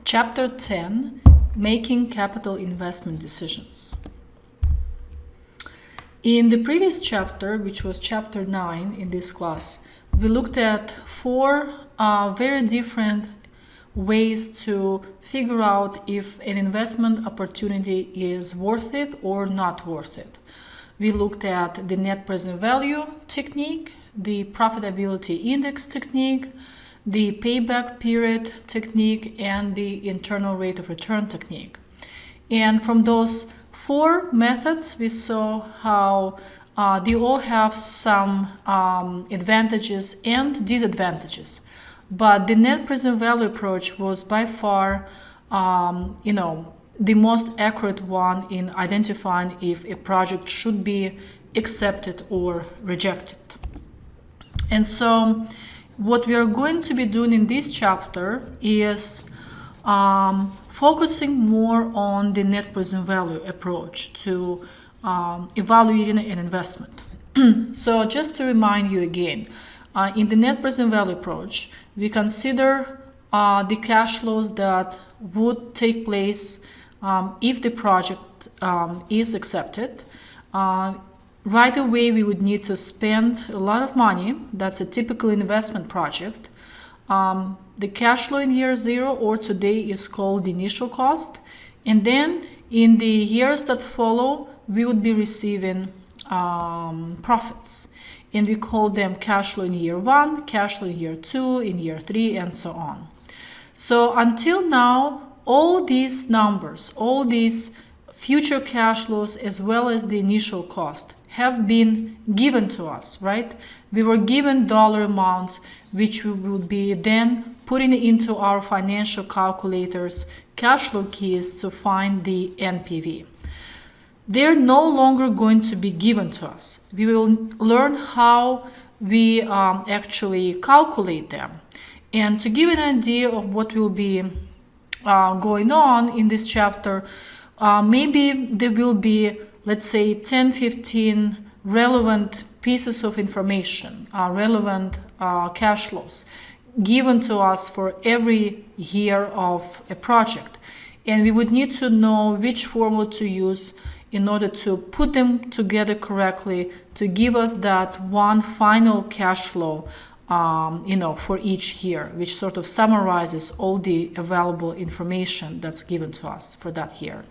Chapter 10, Making Capital Investment Decisions. In the previous chapter, which was chapter 9 in this class, we looked at four very different ways to figure out if an investment opportunity is worth it or not worth it. We looked at the net present value technique, the profitability index technique, the payback period technique, and the internal rate of return technique. And from those four methods, we saw how they all have some advantages and disadvantages. But the net present value approach was by far, the most accurate one in identifying if a project should be accepted or rejected. And so what we are going to be doing in this chapter is focusing more on the net present value approach to evaluating an investment. So just to remind you again, in the net present value approach, we consider the cash flows that would take place if the project is accepted. Right away, we would need to spend a lot of money. That's a typical investment project. The cash flow in year 0 or today is called the initial cost. And then in the years that follow, we would be receiving profits. And we call them cash flow in year 1, cash flow in year 2, in year 3, and so on. So until now, all these numbers, all these future cash flows, as well as the initial cost, have been given to us, right? We were given dollar amounts, which we would be then putting into our financial calculators, cash flow keys, to find the NPV. They're no longer going to be given to us. We will learn how we actually calculate them. And to give an idea of what will be going on in this chapter, maybe there will be, let's say, 10, 15 relevant pieces of information, relevant cash flows given to us for every year of a project. And we would need to know which formula to use in order to put them together correctly to give us that one final cash flow for each year, which sort of summarizes all the available information that's given to us for that year.